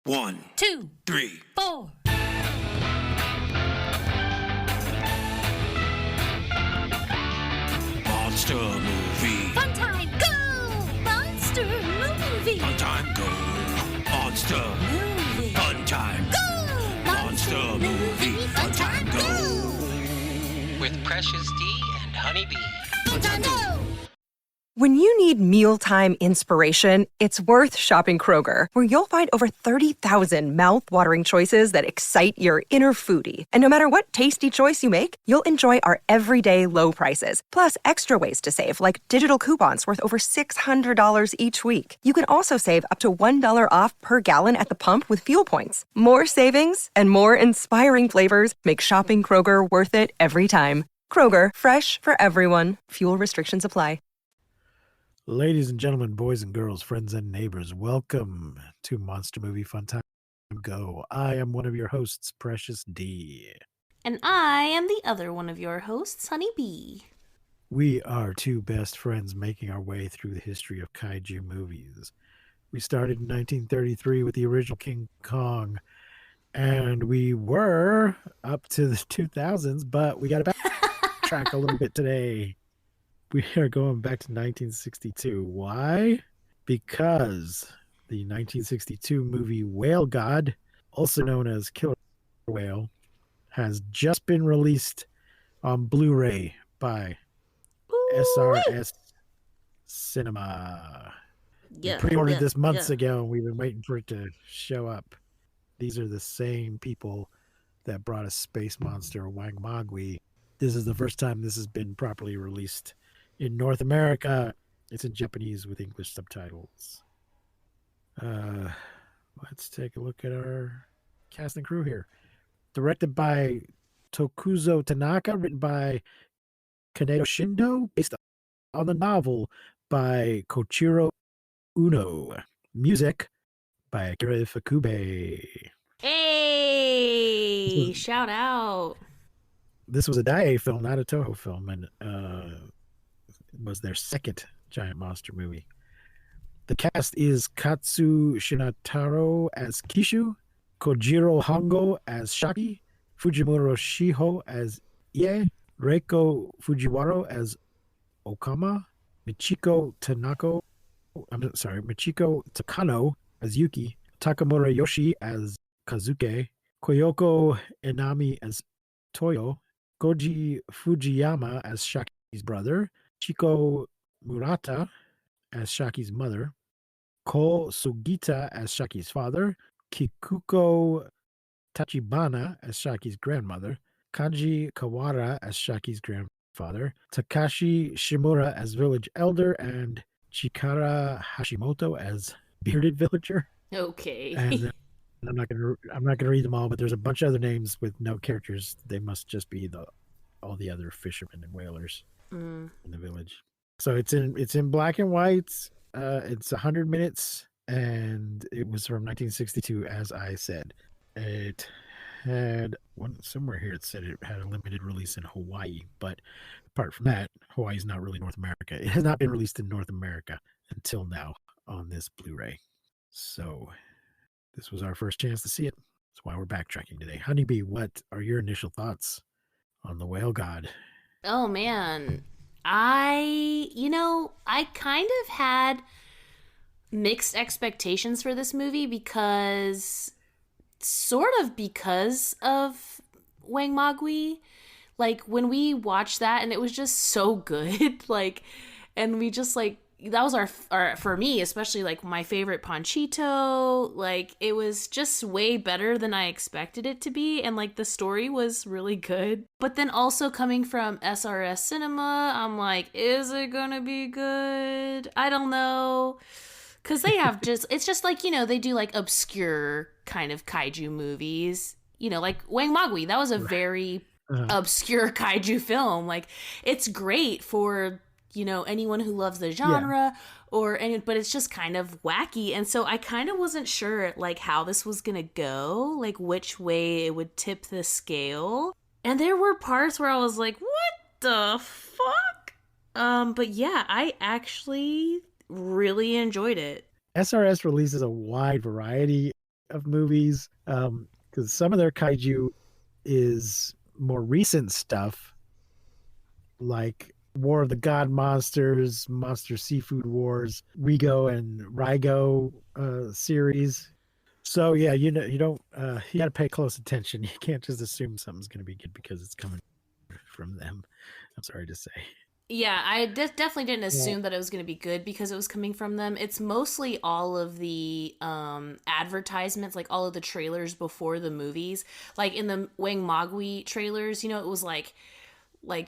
1, 2, 3, 4. Monster movie. Fun time, go! Monster movie. Fun time, go. Monster. Movie. Fun time. Go! Monster movie. Fun time, go. With Precious D and Honeybee. Fun time, go! When you need mealtime inspiration, it's worth shopping Kroger, where you'll find over 30,000 mouth-watering choices that excite your inner foodie. And no matter what tasty choice you make, you'll enjoy our everyday low prices, plus extra ways to save, like digital coupons worth over $600 each week. You can also save up to $1 off per gallon at the pump with fuel points. More savings and more inspiring flavors make shopping Kroger worth it every time. Kroger, fresh for everyone. Fuel restrictions apply. Ladies and gentlemen, boys and girls, friends and neighbors, welcome to Monster Movie Fun Time Go. I am one of your hosts, Precious D. And I am the other one of your hosts, Honey Bee. We are two best friends making our way through the history of kaiju movies. We started in 1933 with the original King Kong, and we were up to the 2000s, but we got to backtrack a little bit today. We are going back to 1962. Why? Because the 1962 movie Whale God, also known as Killer Whale, has just been released on Blu-ray by SRS Cinema. We pre-ordered this months ago, and we've been waiting for it to show up. These are the same people that brought us Space Monster Wang Magui. This is the first time this has been properly released in North America. It's in Japanese with English subtitles. Let's take a look at our cast and crew here. Directed by Tokuzo Tanaka, written by Kaneto Shindo, based on the novel by Koichiro Uno. Music by Akira Ifukube. Hey! Shout out! This was a Daiei film, not a Toho film, and was their second giant monster movie. The cast is Katsu Shinataro as Kishu, Kojiro Hongo as Shaki, Fujimura Shiho as Ie, Reiko Fujiwara as Okama, Michiko Takano as Yuki, Takamura Yoshi as Kazuke, Koyoko Enami as Toyo, Koji Fujiyama as Shaki's brother, Chiko Murata as Shaki's mother, Ko Sugita as Shaki's father, Kikuko Tachibana as Shaki's grandmother, Kanji Kawara as Shaki's grandfather, Takashi Shimura as village elder, and Chikara Hashimoto as bearded villager. Okay. And I'm not gonna read them all, but there's a bunch of other names with no characters. They must just be all the other fishermen and whalers in the village. So it's in black and white. It's 100 minutes, and it was from 1962, as I said. It had somewhere here it said it had a limited release in Hawaii, but apart from that, Hawaii's not really North America. It has not been released in North America until now on this Blu-ray. So this was our first chance to see it. That's why we're backtracking today. Honeybee, what are your initial thoughts on the Whale God? Oh, man. I kind of had mixed expectations for this movie because of Wang Magui. Like, when we watched that, and it was just so good, and we just, that was our for me, especially, my favorite Panchito. It was just way better than I expected it to be, and, the story was really good. But then also coming from SRS Cinema, I'm like, is it gonna be good? I don't know. Because they have it's just they do, obscure kind of kaiju movies. Wang Magui, that was a very obscure kaiju film. It's great for anyone who loves the genre, but it's just kind of wacky. And so I kind of wasn't sure how this was gonna go, which way it would tip the scale. And there were parts where I was like, what the fuck? But yeah, I actually really enjoyed it. SRS releases a wide variety of movies, because some of their kaiju is more recent stuff, like War of the God Monsters, Monster Seafood Wars, Rigo and Rygo series. So yeah, you don't you got to pay close attention. You can't just assume something's going to be good because it's coming from them. I'm sorry to say. Yeah, I definitely didn't assume that it was going to be good because it was coming from them. It's mostly all of the advertisements, like all of the trailers before the movies. Like in the Wang Magui trailers, it was like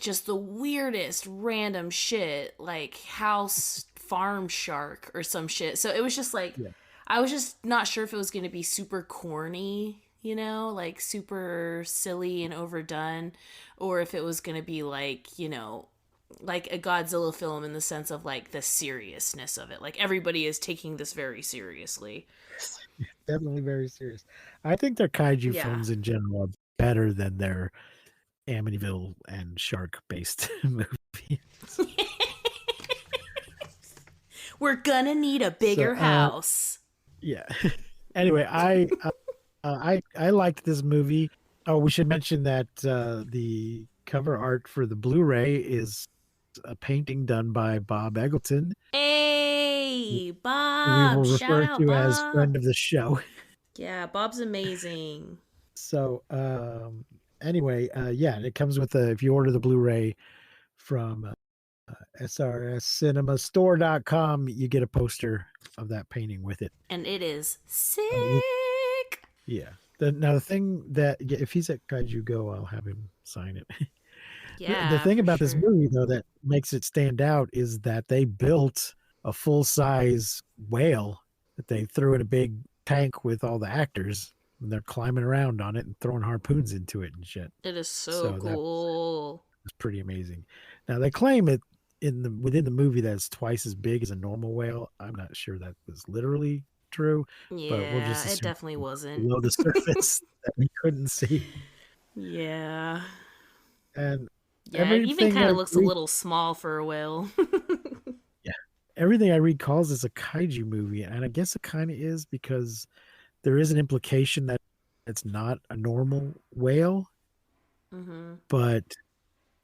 just the weirdest random shit, like House Farm Shark or some shit. So it was just like, I was just not sure if it was going to be super corny, like super silly and overdone, or if it was going to be like, like a Godzilla film in the sense of like the seriousness of it. Like everybody is taking this very seriously. Definitely very serious. I think their kaiju films in general are better than their Amityville and shark-based movies. We're gonna need a bigger house. Yeah. Anyway, I liked this movie. Oh, we should mention that the cover art for the Blu-ray is a painting done by Bob Eggleton. Hey, Bob! We will refer to as friend of the show. Yeah, Bob's amazing. So, anyway, it comes with if you order the Blu-ray from srscinemastore.com, you get a poster of that painting with it. And it is sick. Yeah. Now, the thing that, if he's at Kaiju Go, I'll have him sign it. Yeah. The thing about this movie, though, that makes it stand out is that they built a full-size whale that they threw in a big tank with all the actors, and they're climbing around on it and throwing harpoons into it and shit. It is so cool. It's pretty amazing. Now, they claim it within the movie that it's twice as big as a normal whale. I'm not sure that was literally true. Yeah, but we'll just it definitely wasn't. Below the surface that we couldn't see. Yeah. And it even kind of looks a little small for a whale. Yeah. Everything I read calls this a kaiju movie, and I guess it kind of is because there is an implication that it's not a normal whale. Mm-hmm. But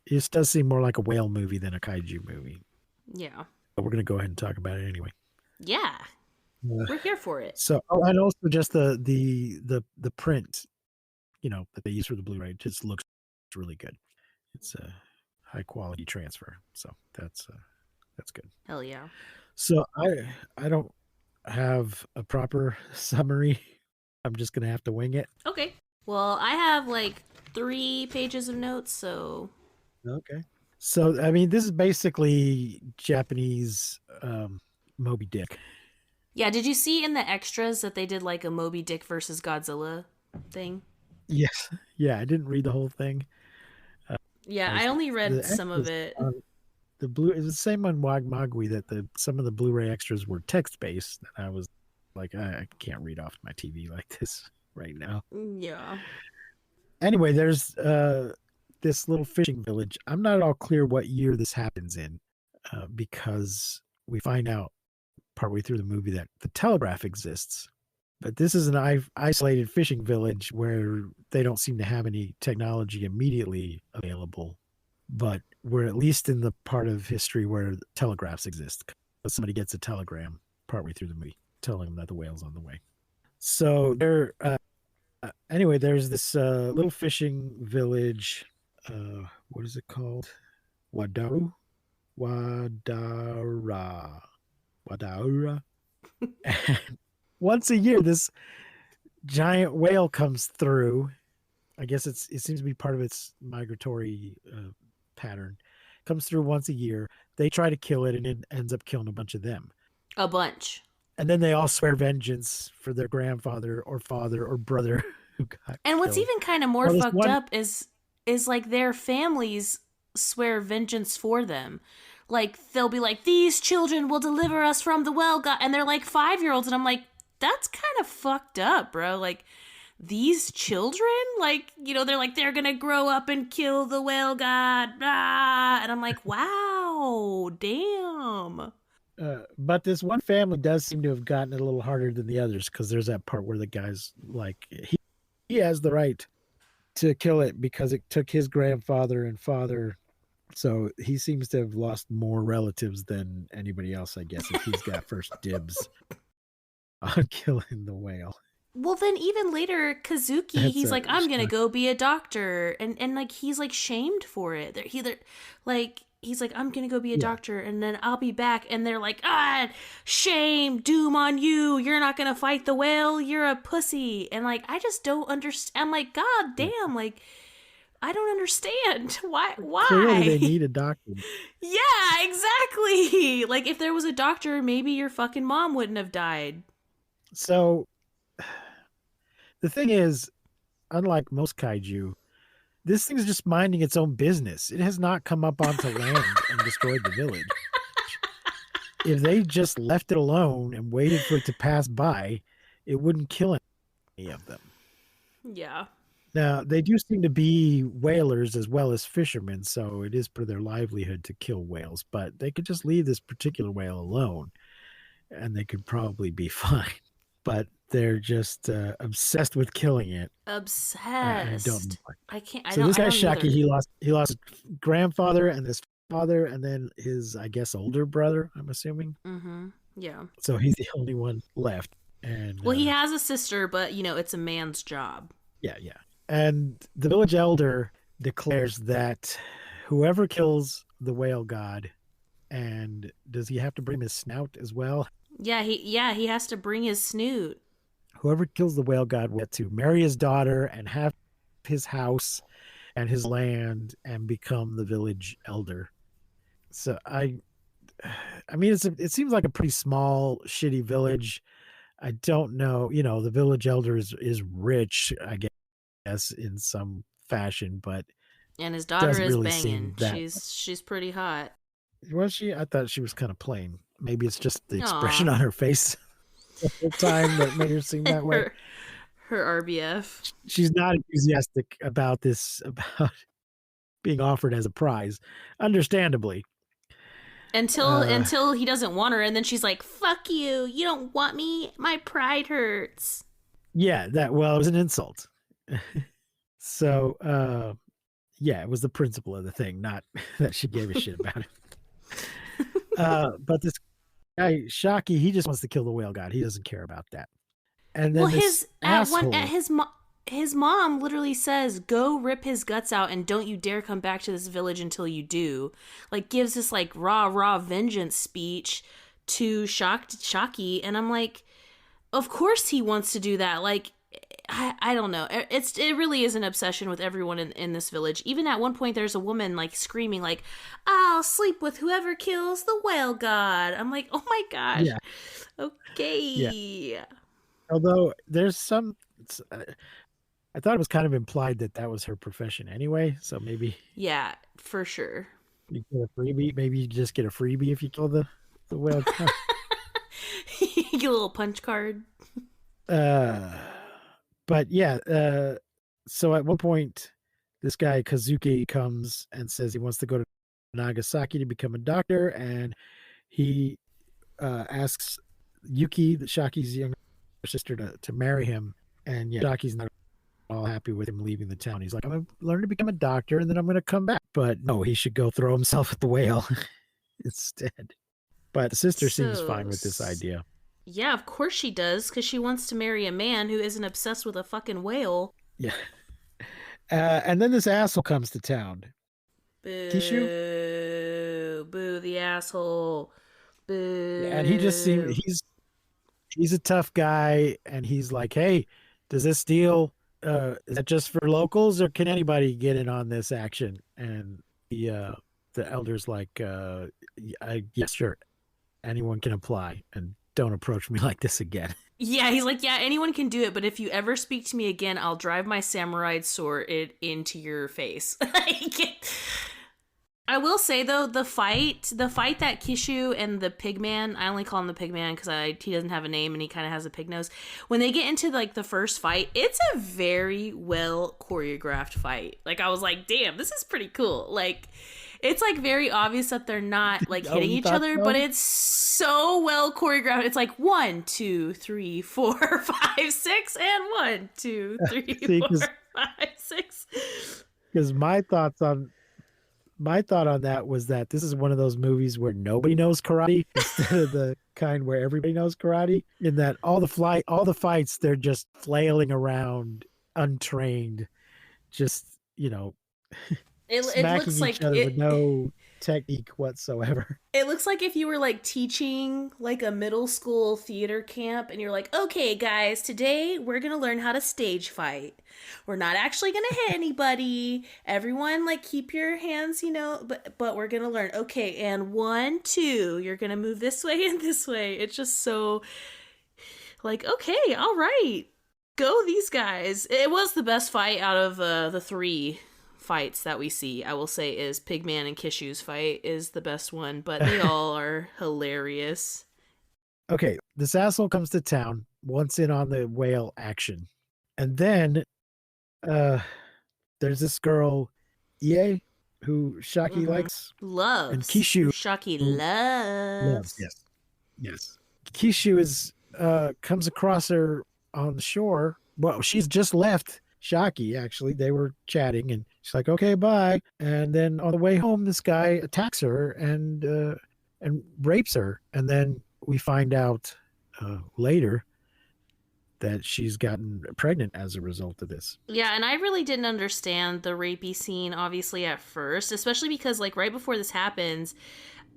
it does seem more like a whale movie than a kaiju movie. Yeah. But we're going to go ahead and talk about it anyway. Yeah. We're here for it. So, and also just the print, that they use for the Blu-ray just looks really good. It's a high quality transfer. So that's good. Hell yeah. So I don't have a proper summary. I'm just going to have to wing it. Okay. Well, I have like 3 pages of notes, so. Okay. So, I mean, this is basically Japanese Moby Dick. Yeah, did you see in the extras that they did like a Moby Dick versus Godzilla thing? Yes. Yeah, I didn't read the whole thing. I only read some of it. It was the same on Wang Magui that some of the Blu-ray extras were text-based. And I was like, I can't read off my TV like this right now. Yeah. Anyway, there's this little fishing village. I'm not at all clear what year this happens in because we find out partway through the movie that the telegraph exists. But this is an isolated fishing village where they don't seem to have any technology immediately available. But we're at least in the part of history where telegraphs exist. Somebody gets a telegram partway through the movie telling them that the whale's on the way. So anyway, there's this little fishing village. What is it called? Wadaura. And once a year, this giant whale comes through. I guess it seems to be part of its migratory pattern. Comes through once a year. They try to kill it, and it ends up killing a bunch of them. A bunch. And then they all swear vengeance for their grandfather or father or brother who got And what's killed. even kind of more fucked up is like their families swear vengeance for them. Like they'll be like, these children will deliver us from the well god, and they're like 5-year-olds, and I'm like, that's kind of fucked up, bro. Like these children, like, they're like, they're gonna grow up and kill the whale god, and I'm like, wow, damn. But this one family does seem to have gotten it a little harder than the others because there's that part where the guy's like, he has the right to kill it because it took his grandfather and father. So he seems to have lost more relatives than anybody else, I guess, if he's got first dibs on killing the whale. Well, then even later, Kazuki, That's he's a- like, I'm gonna go be a doctor, and like he's like shamed for it. He's like, I'm gonna go be a doctor, and then I'll be back, and they're like, shame, doom on you. You're not gonna fight the whale. You're a pussy, and like I just don't understand. I'm like, God damn, like I don't understand why. Clearly, they need a doctor. Yeah, exactly. Like if there was a doctor, maybe your fucking mom wouldn't have died. So the thing is, unlike most kaiju, this thing's just minding its own business. It has not come up onto land and destroyed the village. If they just left it alone and waited for it to pass by, it wouldn't kill any of them. Yeah. Now, they do seem to be whalers as well as fishermen, so it is for their livelihood to kill whales, but they could just leave this particular whale alone and they could probably be fine. But they're just obsessed with killing it. Obsessed. I don't know why. I can't. I So don't. this I guy don't Shaki, either. he lost his grandfather and his father, and then his, I guess, older brother, I'm assuming. Mm-hmm. Yeah. So he's the only one left. And Well, he has a sister, but it's a man's job. yeah. And the village elder declares that whoever kills the whale god, and does he have to bring his snout as well? Yeah, he has to bring his snoot. Whoever kills the whale god will get to marry his daughter and have his house and his land and become the village elder. So I mean, it seems like a pretty small, shitty village. I don't know. The village elder is rich, I guess, in some fashion, but And his daughter doesn't is really seem banging. that. She's pretty hot. Was she? I thought she was kind of plain. Maybe it's just the expression Aw. on her face the whole time that made her seem that way. Her RBF. She's not enthusiastic about being offered as a prize, understandably. Until he doesn't want her, and then she's like, "Fuck you! You don't want me. My pride hurts." Yeah, it was an insult. So, yeah, it was the principle of the thing, not that she gave a shit about it. But this guy Shaki, he just wants to kill the whale god. He doesn't care about that. And then his mom literally says, "Go rip his guts out, and don't you dare come back to this village until you do." Like gives this like rah vengeance speech to Shaki, and I'm like, of course he wants to do that. Like, I don't know. It really is an obsession with everyone in this village. Even at one point, there's a woman like screaming like, "I'll sleep with whoever kills the whale god." I'm like, oh my gosh. Yeah. Okay. Yeah. Although there's some, I thought it was kind of implied that was her profession anyway. So maybe Yeah, for sure. you get a freebie. Maybe you just get a freebie if you kill the whale god. You get a little punch card. But yeah, so at one point, this guy Kazuki comes and says he wants to go to Nagasaki to become a doctor, and he asks Yuki, Shaki's younger sister, to marry him. And yeah, Shaki's not all happy with him leaving the town. He's like, I'm going to learn to become a doctor, and then I'm going to come back. But no, he should go throw himself at the whale instead. But the sister seems fine with this idea. Yeah, of course she does, because she wants to marry a man who isn't obsessed with a fucking whale. Yeah. And then this asshole comes to town. Boo. Kishu? Boo, the asshole. Boo. And he just seems, he's a tough guy, and he's like, hey, does this deal, is that just for locals, or can anybody get in on this action? And the elder's like, yes, sure. Anyone can apply, and don't approach me like this again. Yeah, he's like, yeah, anyone can do it, but if you ever speak to me again, I'll drive my samurai sword into your face. I will say though, the fight that Kishu and the Pigman, I only call him the Pigman because he doesn't have a name and he kind of has a pig nose. When they get into like the first fight, it's a very well choreographed fight. Like I was like, damn, this is pretty cool. Like It's like very obvious that they're not like Oh, hitting you each thought other, so? but it's so well choreographed. It's like 1, 2, 3, 4, 5, 6, and 1, 2, 3, See, 4, 'cause- 5, 6. Because my thought on that was that this is one of those movies where nobody knows karate instead of the kind where everybody knows karate. In that all the fights, they're just flailing around, untrained, just It smacking looks like each other with no technique whatsoever. it looks like if you were like teaching like a middle school theater camp and you're like, okay guys, today we're gonna learn how to stage fight. We're not actually gonna hit anybody. Everyone like keep your hands, but we're gonna learn. Okay, and 1, 2, you're gonna move this way and this way. It's just so like, okay, all right. Go these guys. It was the best fight out of the 3 fights that we see. I will say is Pigman and Kishu's fight is the best one, but they all are hilarious. Okay, this asshole comes to town, wants in on the whale action. And then there's this girl, Ie, who Shaki Mhm. likes. Loves. And Kishu- Shaki who loves. Yes. Kishu is comes across her on the shore. Well, she's just left Shaki, actually. They were chatting and she's like, okay, bye. And then on the way home, this guy attacks her and rapes her. And then we find out later that she's gotten pregnant as a result of this. Yeah, and I really didn't understand the rapey scene, obviously, at first, especially because, like, right before this happens,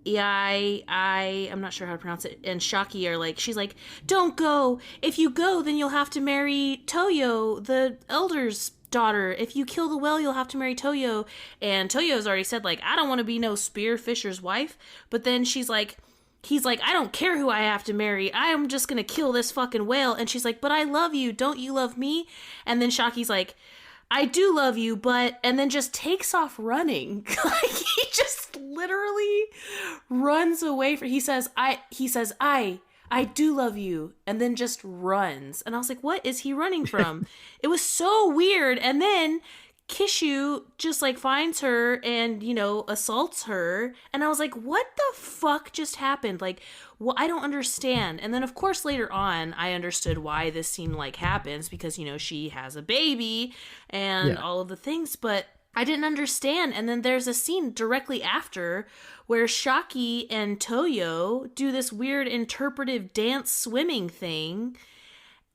I'm not sure how to pronounce it, and Shaki are like, she's like, don't go. If you go, then you'll have to marry Toyo, the elder's daughter. If you kill the whale, you'll have to marry Toyo. And Toyo's already said, like, I don't want to be no spearfisher's wife. But then he's like, I don't care who I have to marry. I am just going to kill this fucking whale. And she's like, but I love you. Don't you love me? And then Shaki's like, I do love you, but, and then just takes off running. Like, he just literally runs away from, he says, I do love you, and then just runs. And I was like, what is he running from? It was so weird. And then Kishu just like finds her and, assaults her. And I was like, what the fuck just happened? Like, well, I don't understand. And then of course later on I understood why this scene like happens because, she has a baby and all of the things, but I didn't understand. And then there's a scene directly after where Shaki and Toyo do this weird interpretive dance swimming thing.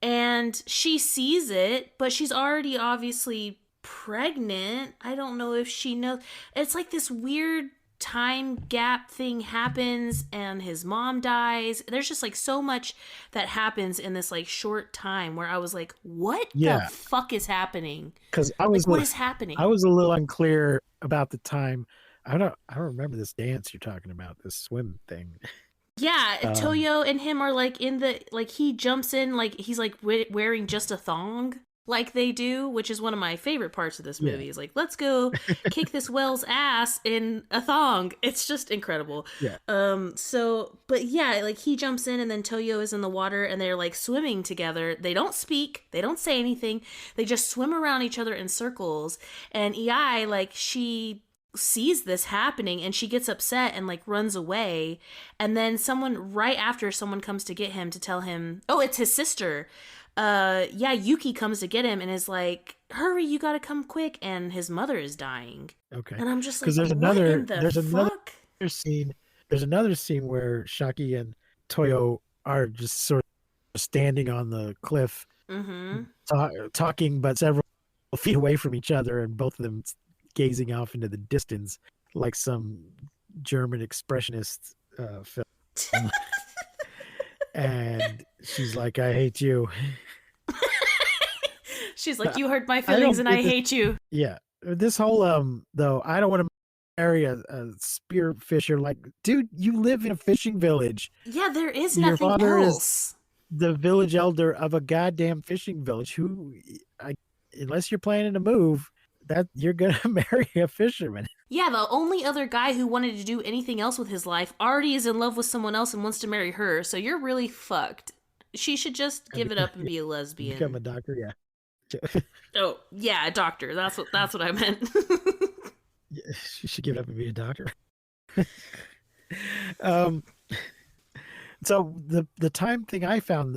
And she sees it, but she's already obviously pregnant. I don't know if she knows. It's like this weird time gap thing happens and his mom dies. There's just like so much that happens in this like short time where I was like, what the fuck is happening? Because what is happening? I was a little unclear about the time. I don't remember this dance you're talking about, this swim thing. Yeah, Toyo and him are like in the, like he jumps in, like he's like wearing just a thong like they do, which is one of my favorite parts of this movie. Is like, let's go kick this whale's ass in a thong. It's just incredible. Yeah. But yeah, like he jumps in and then Toyo is in the water and they're like swimming together. They don't speak. They don't say anything. They just swim around each other in circles. And Ei, like she sees this happening and she gets upset and like runs away. And then right after someone comes to get him to tell him, oh, it's his sister. Yuki comes to get him and is like, hurry, you gotta come quick. And his mother is dying. Okay. And I'm just like, Because there's fuck? another scene where Shaki and Toyo are just sort of standing on the cliff, talking, but several feet away from each other, and both of them gazing off into the distance like some German expressionist film. And she's like, I hate you. She's like, you hurt my feelings and I hate you. Yeah. This whole, though, I don't want to marry a spear fisher. Like, dude, you live in a fishing village. Yeah, there is Your nothing father else. Is the village elder of a goddamn fishing village unless you're planning to move, that you're going to marry a fisherman. Yeah, the only other guy who wanted to do anything else with his life already is in love with someone else and wants to marry her, so you're really fucked. She should just give it up and be a lesbian. Become a doctor, yeah. Oh, yeah, a doctor. That's what I meant. She should give it up and be a doctor. um, so the time thing I found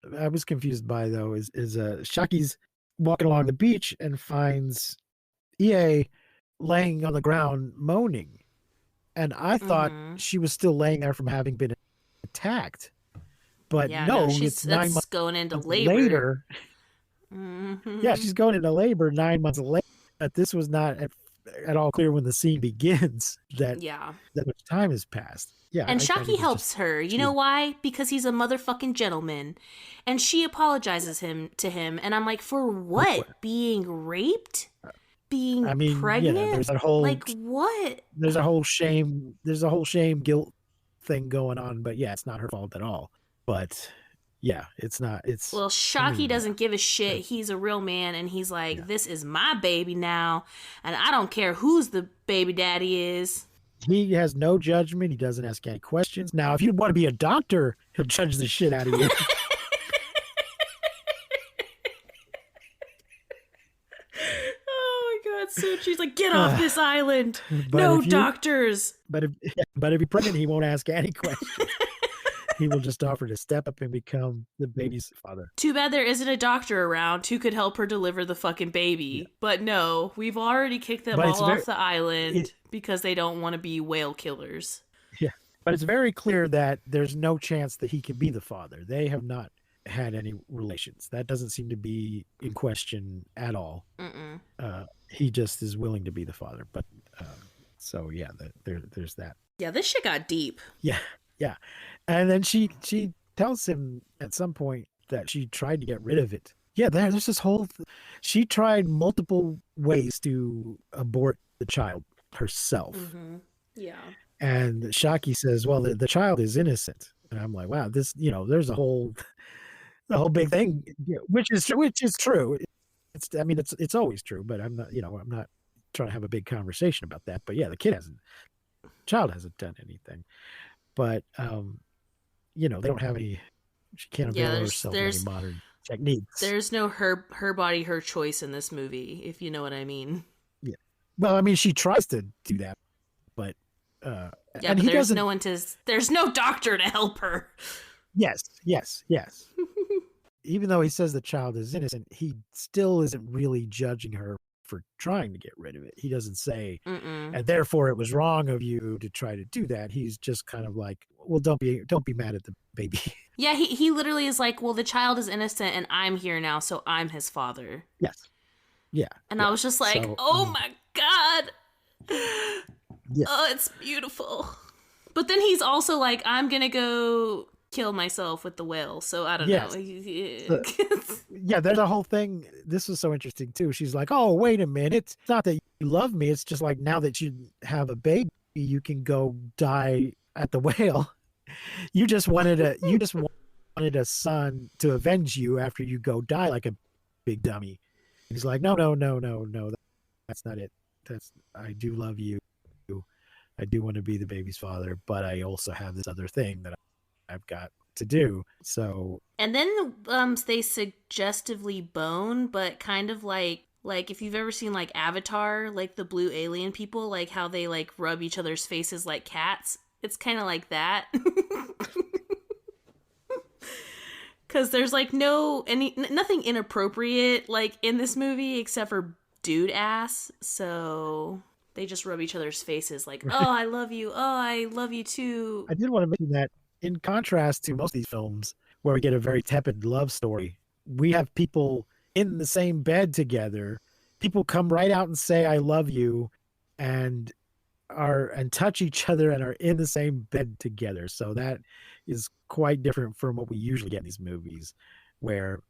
that I was confused by though is Shaki's walking along the beach and finds EA laying on the ground moaning, and I thought she was still laying there from having been attacked, but Yeah, no, she's it's 9 months going into labor. later. Mhm. Yeah, she's going into labor 9 months later. But this was not at all clear when the scene begins that Yeah. that much time has passed. Yeah, And I thought it Shaki was helps just- her. You know why? Because he's a motherfucking gentleman. And she apologizes to him. And I'm like, for what? Being raped? Being I mean, pregnant? there's that whole like what? there's a whole shame guilt thing going on, but yeah, it's not her fault at all. But yeah, it's not. It's Well, Shaki mean, doesn't give a shit. He's a real man, and he's like, this is my baby now, and I don't care whose the baby daddy is. he has no judgment. He doesn't ask any questions. Now, if you want to be a doctor, he'll judge the shit out of you. Oh my god, so she's like, get off this island. But No if you- doctors. But if you're pregnant, he won't ask any questions. He will just offer to step up and become the baby's father. Too bad there isn't a doctor around who could help her deliver the fucking baby. But no, we've already kicked them But it's all very- off the island because they don't want to be whale killers. Yeah, but it's very clear that there's no chance that he can be the father. They have not had any relations. That doesn't seem to be in question at all. Mm-mm. He just is willing to be the father. But so yeah, there's that. Yeah, this shit got deep. Yeah, yeah. And then she tells him at some point that she tried to get rid of it. Yeah, there's this whole. She tried multiple ways to abort the child herself. Mm-hmm. Yeah. And Shaki says, well, the child is innocent. And I'm like, wow, this, there's the whole big thing, which is true. It's always true, but I'm not trying to have a big conversation about that. But yeah, the child hasn't done anything, but, they don't have any, she can't avail herself of any modern techniques. There's no her body, her choice in this movie, if you know what I mean. Yeah. Well, I mean, she tries to do that, but, Yeah, and but he there's doesn't. there's no doctor to help her. Yes. Even though he says the child is innocent, he still isn't really judging her for trying to get rid of it. He doesn't say, Mm-mm. and therefore it was wrong of you to try to do that. He's just kind of like, well, don't be mad at the baby. Yeah, he literally is like, well, the child is innocent and I'm here now, so I'm his father. Yes. Yeah. And I was just like, So, oh my God. Yeah. Oh, it's beautiful. But then he's also like, I'm going to go kill myself with the whale. So I don't Yes. know. Yeah, there's a whole thing. This was so interesting too. She's like, oh, wait a minute. It's not that you love me. It's just like now that you have a baby, you can go die at the whale. You just wanted a son to avenge you after you go die like a big dummy. He's like, no. That's not it. I do love you. I do want to be the baby's father, but I also have this other thing that I've got to do. So, And then they suggestively bone, but kind of like if you've ever seen like Avatar, like the blue alien people, like how they like rub each other's faces like cats. It's kind of like that. Cuz there's like nothing inappropriate like in this movie except for dude ass. So they just rub each other's faces like, "Oh, I love you. Oh, I love you too." I did want to mention that in contrast to most of these films where we get a very tepid love story, we have people in the same bed together. People come right out and say, I love you, and touch each other and are in the same bed together. So that is quite different from what we usually get in these movies where,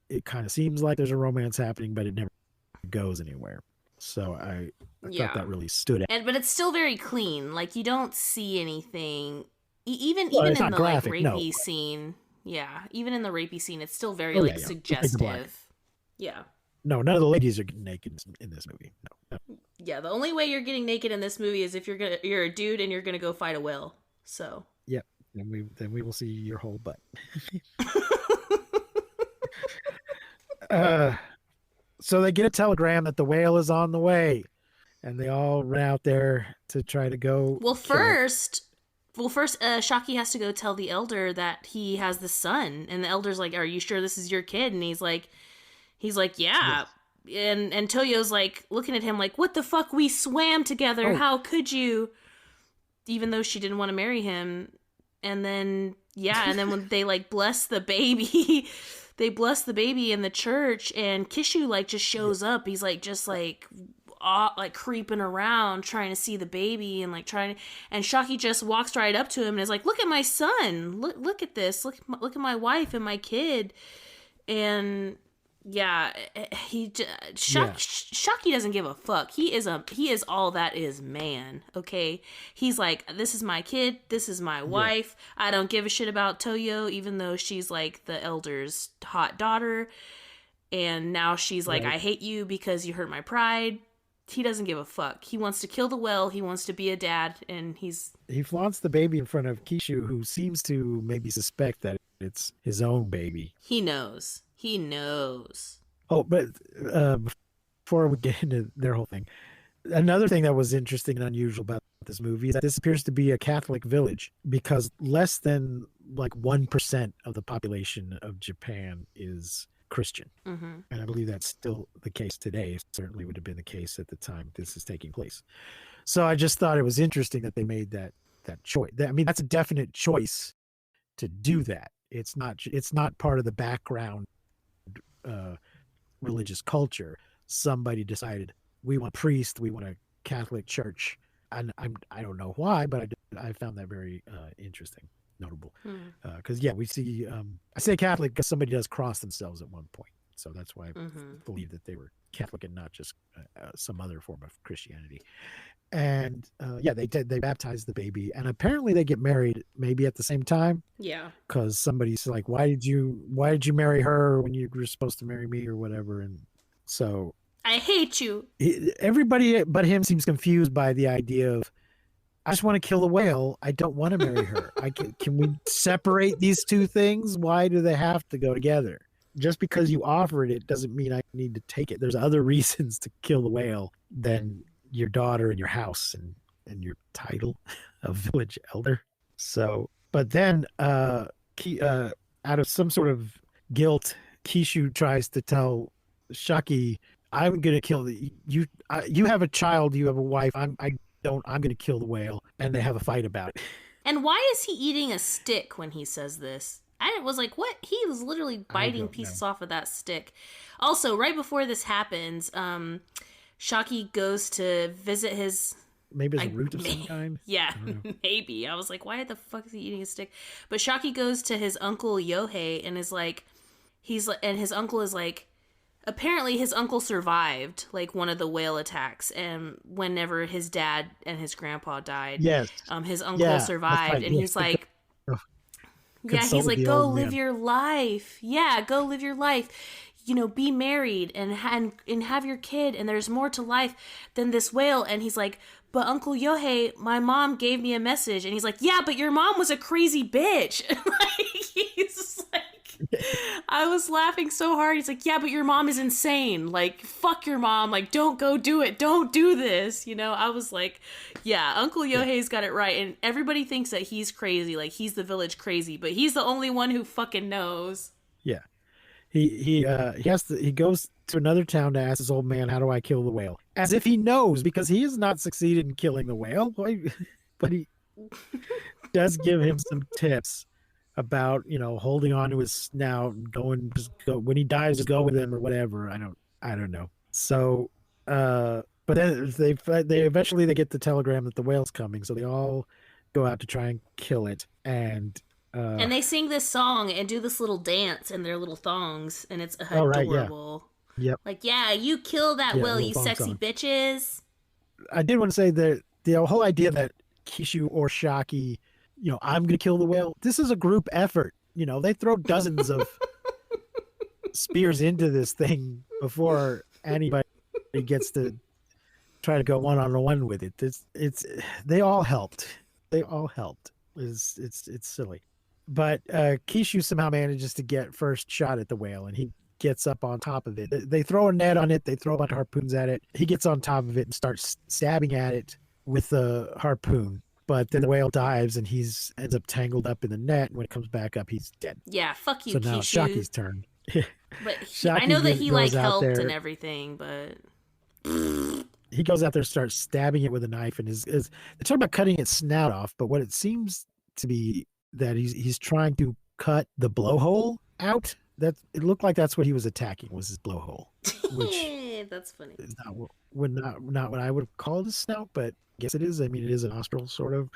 it kind of seems like there's a romance happening, but it never goes anywhere. So I thought that really stood out. But it's still very clean. Like you don't see anything, even Well, even it's in not the graphic, like no. rapey scene. Yeah, even in the rapey scene, it's still very Oh, like yeah, yeah. suggestive. Yeah, No, none of the ladies are getting naked in this movie. No. yeah. The only way you're getting naked in this movie is if you're a dude and you're gonna go fight a whale. So Yep. Then we will see your whole butt. So they get a telegram that the whale is on the way. and they all run out there to try to go. Well, kill it. first, Shaki has to go tell the elder that he has the son, and the elder's like, "Are you sure this is your kid?" And he's like, "Yeah." Yes. And Toyo's like looking at him like, "What the fuck? We swam together. Oh. How could you?" Even though she didn't want to marry him, and then when they like bless the baby. They bless the baby in the church, and Kishu like just shows up. He's like just like creeping around trying to see the baby and like and Shaki just walks right up to him and is like, "Look at my son. Look at this. Look at my wife and my kid." And Shaki doesn't give a fuck. He is all that is man, okay? He's like, "This is my kid, this is my wife. I don't give a shit about Toyo, even though she's like the elder's hot daughter. And now she's like, I hate you because you hurt my pride." He doesn't give a fuck. He wants to kill the whale, he wants to be a dad, and he flaunts the baby in front of Kishu, who seems to maybe suspect that it's his own baby. He knows. Oh, but before we get into their whole thing, another thing that was interesting and unusual about this movie is that this appears to be a Catholic village, because less than like 1% of the population of Japan is Christian. Mm-hmm. And I believe that's still the case today. It certainly would have been the case at the time this is taking place. So I just thought it was interesting that they made that choice. I mean, that's a definite choice to do that. It's not part of the background religious culture. Somebody decided, we want a priest, we want a Catholic church, and I don't know why, but I found that very interesting, notable. Because we see I say Catholic because somebody does cross themselves at one point, so that's why I believe that they were Catholic and not just some other form of Christianity. And they baptize the baby, and apparently they get married maybe at the same time. Yeah. Because somebody's like, why did you marry her when you were supposed to marry me or whatever? And so I hate you. Everybody but him seems confused by the idea of, I just want to kill the whale. I don't want to marry her. Can we separate these two things? Why do they have to go together? Just because you offered it doesn't mean I need to take it. There's other reasons to kill the whale than your daughter and your house and your title of village elder. So, but then out of some sort of guilt, Kishu tries to tell Shaki, "I'm gonna kill you. You have a child. You have a wife. I'm gonna kill the whale." And they have a fight about it. And why is he eating a stick when he says this? I was like, what? He was literally biting pieces off of that stick. Also, right before this happens, Shaki goes to visit his... Maybe it's a root of some kind? Yeah, maybe. I was like, why the fuck is he eating a stick? But Shaki goes to his uncle Yohei and is like... and his uncle is like... Apparently his uncle survived, like, one of the whale attacks, and whenever his dad and his grandpa died, his uncle survived, and he's like... he's like, go live your life. Yeah, go live your life. Be married and have your kid, and there's more to life than this whale. And he's like, but Uncle Yohei, my mom gave me a message. And he's like, yeah, but your mom was a crazy bitch. He's like, I was laughing so hard. He's like, yeah, but your mom is insane. Like, fuck your mom. Like, don't go do it. Don't do this. I was like, yeah, Uncle Yohei's got it right. And everybody thinks that he's crazy. Like, he's the village crazy, but he's the only one who fucking knows. Yeah. He goes to another town to ask his old man, how do I kill the whale? As if he knows, because he has not succeeded in killing the whale. But he does give him some tips about, holding on to his snout and when he dies, just go with him or whatever. I don't know. So, but then they eventually get the telegram that the whale's coming. So they all go out to try and kill it. And they sing this song and do this little dance in their little thongs, and it's adorable. Yep. Like, yeah, you kill that whale, you sexy bitches. I did want to say that the whole idea that Kishu or Shaki, I'm going to kill the whale. This is a group effort. They throw dozens of spears into this thing before anybody gets to try to go one-on-one with it. They all helped. It's silly. But Kishu somehow manages to get first shot at the whale, and he gets up on top of it. They throw a net on it. They throw a bunch of harpoons at it. He gets on top of it and starts stabbing at it with a harpoon. But then the whale dives and ends up tangled up in the net. And when it comes back up, he's dead. Yeah, fuck you, So now it's Kishu. Shaki's turn. But Shaki I know that he like goes out helped there. and everything, but He goes out there and starts stabbing it with a knife, and they talk about cutting its snout off, but what it seems to be that he's trying to cut the blowhole out. That it looked like that's what he was attacking, was his blowhole, which that's funny. is not what I would call it a snout, but I guess it is. I mean, it is a nostril, sort of.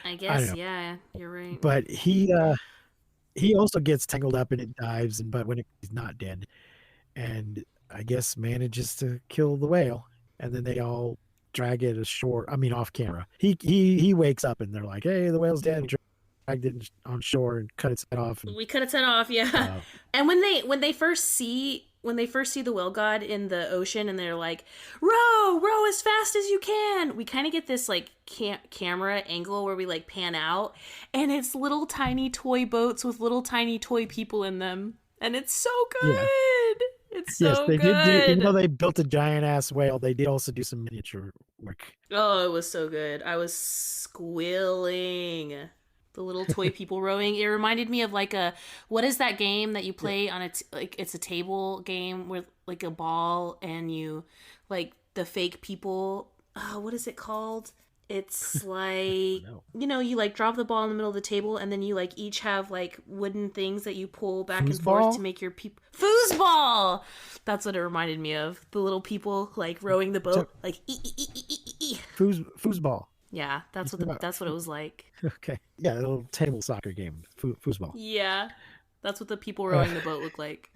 I don't guess, know. yeah, you're right. But he also gets tangled up and it dives, but when he's not dead, and I guess manages to kill the whale, and then they all drag it ashore. I mean, off camera. He wakes up and they're like, "Hey, the whale's dead." We dragged it on shore and cut its head off. And, We cut its head off, yeah. And when they first see the whale god in the ocean, and they're like, row as fast as you can, we kind of get this like camera angle where we like pan out, and it's little tiny toy boats with little tiny toy people in them, and it's so good. Yeah. It's so yes, they good. did. Even though they built a giant ass whale, they did also do some miniature work. Oh, it was so good. I was squealing. The little toy people rowing. It reminded me of like what is that game that you play on it's a table game with like a ball and you like the fake people. What is it called? It's like, you like drop the ball in the middle of the table and then you like each have like wooden things that you pull back and forth to make your people. Foosball! That's what it reminded me of. The little people like rowing the boat. Like, Foosball. Yeah, that's what it was like. Okay. Yeah, a little table soccer game. Foosball. Yeah, that's what the people rowing the boat look like.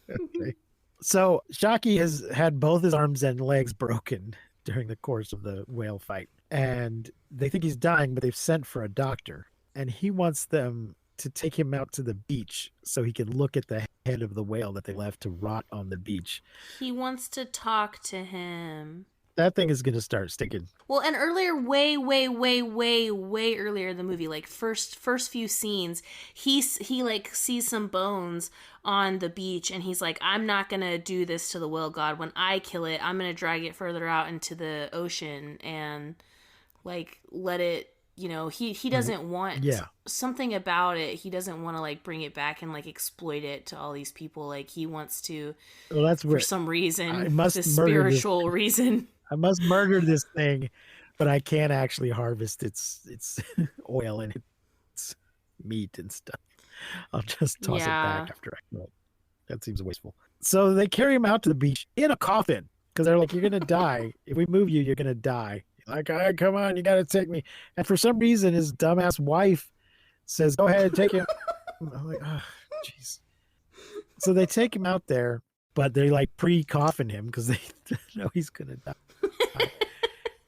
Okay. So Shaki has had both his arms and legs broken during the course of the whale fight. And they think he's dying, but they've sent for a doctor. And he wants them to take him out to the beach so he can look at the head of the whale that they left to rot on the beach. He wants to talk to him. That thing is going to start stinking. Well, and earlier, way earlier in the movie, like first few scenes, he like sees some bones on the beach, and he's like, "I'm not gonna do this to the whale god. When I kill it, I'm gonna drag it further out into the ocean and like let it." He doesn't want something about it. He doesn't want to like bring it back and like exploit it to all these people. Like he wants to, for some reason, this spiritual reason. I must murder this thing, but I can't actually harvest its oil and its meat and stuff. I'll just toss it back after I kill it. That seems wasteful. So they carry him out to the beach in a coffin because they're like, "You're gonna die. If we move you, you're gonna die." Like, "All right, come on, you gotta take me." And for some reason, his dumbass wife says, "Go ahead, take him." I'm like, "Oh, jeez." So they take him out there, but they like pre-coffin him because they know he's gonna die.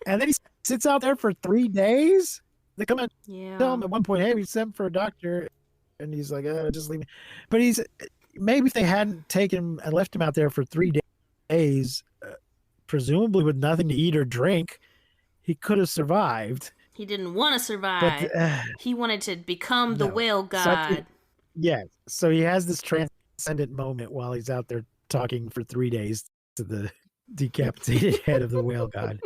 And then he sits out there for 3 days. They come and tell him at one point, "Hey, we sent for a doctor," and he's like, "Just leave me." But maybe if they hadn't taken him and left him out there for 3 days, presumably with nothing to eat or drink, he could have survived. He didn't want to survive. But, he wanted to become the whale god. So he has this transcendent moment while he's out there talking for 3 days to the decapitated head of the whale god,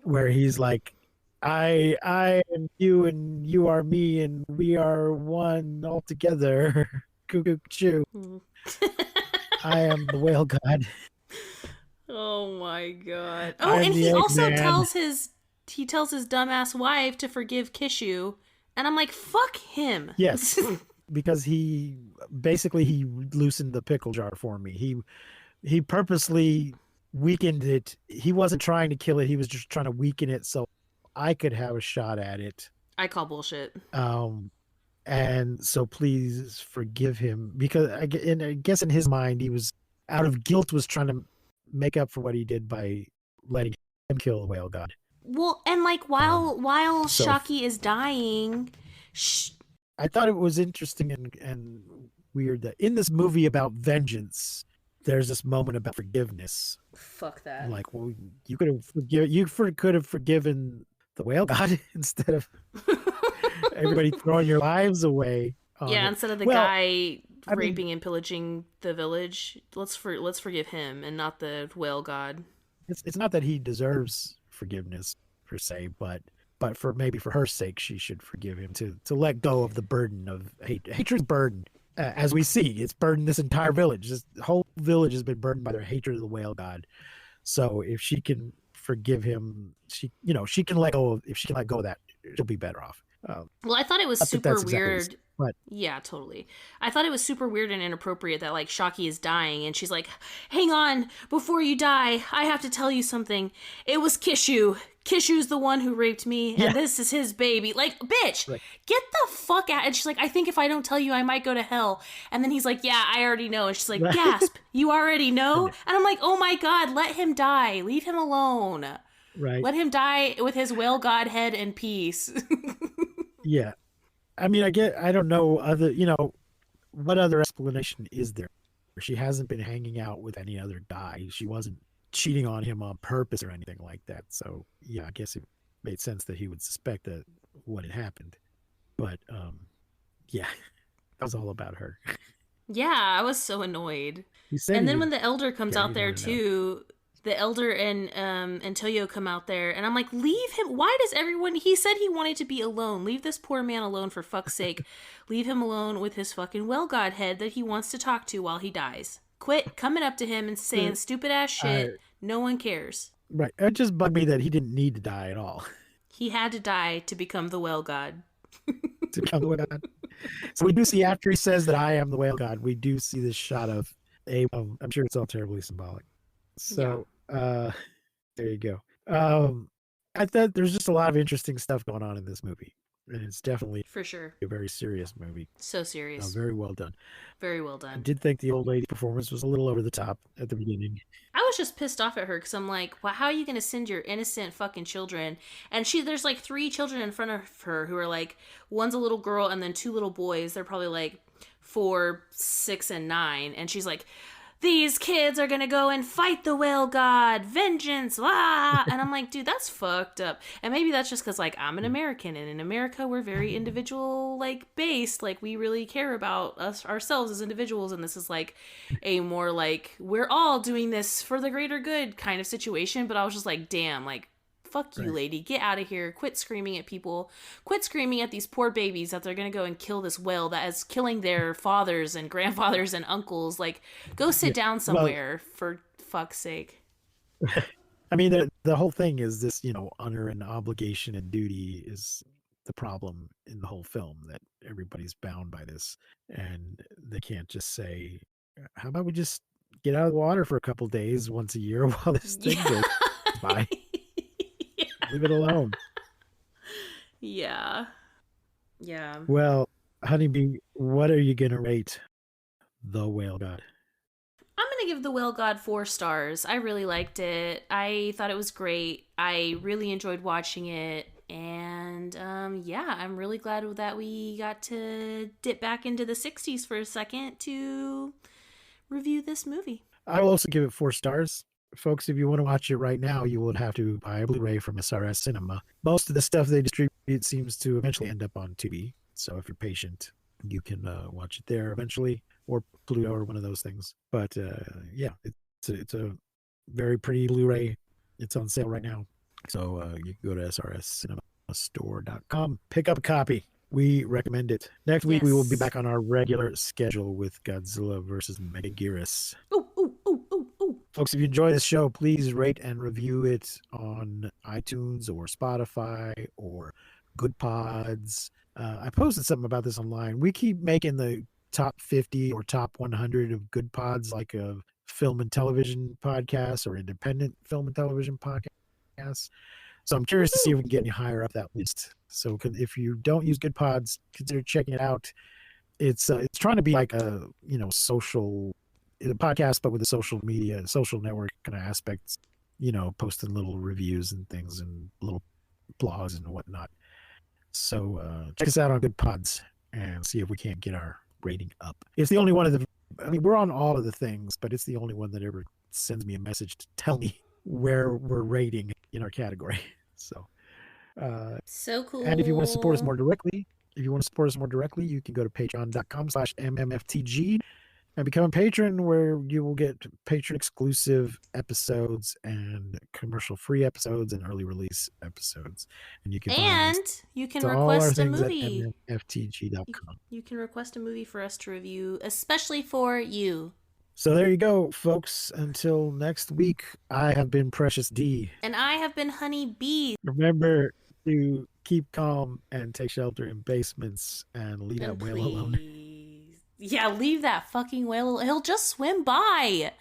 where he's like, I am you and you are me and we are one altogether. Cuckoo choo. I am the whale god. Oh my god. Oh, and he also tells his dumbass wife to forgive Kishu, and I'm like, fuck him. Yes. Because he loosened the pickle jar for me. He purposely weakened it. He wasn't trying to kill it. He was just trying to weaken it so I could have a shot at it. I call bullshit. And so please forgive him, because I guess in his mind he was out of guilt, was trying to make up for what he did by letting him kill the whale god. Well, and like while Shaki is dying, I thought it was interesting and weird that in this movie about vengeance, there's this moment about forgiveness. Fuck that. Like, well, you could have forgiven the whale god instead of everybody throwing your lives away. Instead of the guy I mean- raping and pillaging the village. Let's forgive him and not the whale god. It's not that he deserves forgiveness per se, but for maybe for her sake, she should forgive him to let go of the burden of hate. Hatred's burden, as we see, it's burdened this entire village. This whole village has been burdened by their hatred of the whale god. So if she can forgive him, she can let go of. If she can let go of that, she'll be better off. Well, I thought it was Not that super that's exactly weird. but Yeah, totally. I thought it was super weird and inappropriate that like Shaki is dying and she's like, "Hang on, before you die, I have to tell you something. It was Kishu. Kishu's the one who raped me, and this is his baby." Like, bitch, Right. get the fuck out. And she's like, "I think if I don't tell you, I might go to hell." And then he's like, "Yeah, I already know." And she's like, "Gasp, you already know?" And I'm like, "Oh my god, let him die. Leave him alone. right, Let him die with his whale god head in peace." yeah. I mean, I don't know what other explanation is there? She hasn't been hanging out with any other guy. She wasn't cheating on him on purpose or anything like that. So yeah, I guess it made sense that he would suspect that what had happened. But yeah, that was all about her. Yeah, I was so annoyed. He said And he then would- when the elder comes Yeah, out you there wanted to know. too, the elder and Toyo come out there, and I'm like, leave him. Why does everyone? He said he wanted to be alone. Leave this poor man alone, for fuck's sake. Leave him alone with his fucking well god head that he wants to talk to while he dies. Quit coming up to him and saying stupid ass shit. No one cares. Right, it just bugged me that he didn't need to die at all. He had to die to become the well god. To become the whale god. So we do see after he says that I am the whale god, we do see this shot of I'm sure it's all terribly symbolic. So there you go. I thought there's just a lot of interesting stuff going on in this movie, and it's definitely For sure. a very serious movie. So serious. Very well done. Very well I did. did think the old lady performance was a little over the top at the beginning. I was just pissed off at her because I'm like, well, how are you going to send your innocent fucking children? And there's like 3 children in front of her who are like, one's a little girl and then 2 little boys. They're probably like 4, 6, and 9. And she's like, these kids are going to go and fight the whale god, vengeance, blah. And I'm like, dude, that's fucked up. And maybe that's just because like I'm an American, and in America we're very individual like based. Like we really care about ourselves as individuals, and this is like a more like we're all doing this for the greater good kind of situation. But I was just like, damn, like fuck you, Right. lady, get out of here. Quit screaming at people. Quit screaming at these poor babies that they're gonna go and kill this whale that is killing their fathers and grandfathers and uncles. Like, go sit down somewhere, for fuck's sake. I mean, the whole thing is this, honor and obligation and duty is the problem in the whole film, that everybody's bound by this, and they can't just say, how about we just get out of the water for a couple days once a year while this thing goes by? Leave it alone. Yeah. Well, Honeybee, what are you going to rate The Whale God? I'm gonna give The Whale God 4 stars. I really liked it. I thought it was great. I really enjoyed watching it. And I'm really glad that we got to dip back into the 60s for a second to review this movie. I will also give it 4 stars. Folks, if you want to watch it right now, you would have to buy a Blu-ray from SRS Cinema. Most of the stuff they distribute seems to eventually end up on Tubi. So if you're patient, you can watch it there eventually, or Pluto, or one of those things. But yeah, it's a very pretty Blu-ray. It's on sale right now. So you can go to srscinemastore.com, pick up a copy. We recommend it. Next week, we will be Yes. back on our regular schedule with Godzilla versus Megaguirus. Ooh, ooh, ooh, ooh, ooh. Folks, if you enjoy this show, please rate and review it on iTunes or Spotify or Good Pods. I posted something about this online. We keep making the top 50 or top 100 of Good Pods, like a film and television podcast or independent film and television podcast. So I'm curious to see if we can get any higher up that list. So if you don't use Good Pods, consider checking it out. It's trying to be like a social podcast, but with a social media, social network kind of aspects. Posting little reviews and things and little blogs and whatnot. So check us out on Good Pods and see if we can't get our rating up. It's the only one of the. I mean, we're on all of the things, but it's the only one that ever sends me a message to tell me where we're rating in our category. So. So cool. And if you want to support us more directly, If you want to support us more directly, you can go to patreon.com/mmftg and become a patron, where you will get patron exclusive episodes and commercial free episodes and early release episodes. And you can request a movie. At mftg.com. You can request a movie for us to review, especially for you. So there you go, folks. Until next week, I have been Precious D. And I have been Honey Bee. Remember to keep calm and take shelter in basements and leave that whale alone. Yeah, leave that fucking whale. He'll just swim by.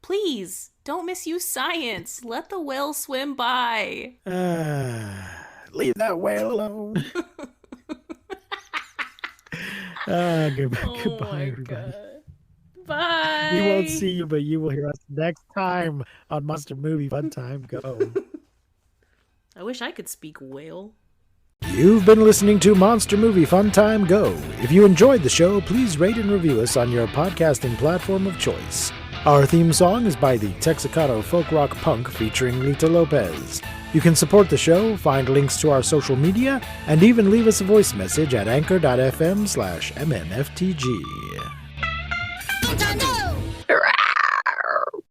Please, don't misuse science. Let the whale swim by. Leave that whale alone. Goodbye, everybody. God. Bye. We won't see you, but you will hear us next time on Monster Movie Fun Time Go. I wish I could speak whale. You've been listening to Monster Movie Fun Time Go. If you enjoyed the show, please rate and review us on your podcasting platform of choice. Our theme song is by the Texacato Folk Rock Punk featuring Lita Lopez. You can support the show, find links to our social media, and even leave us a voice message at anchor.fm/mmftg. Fun time go!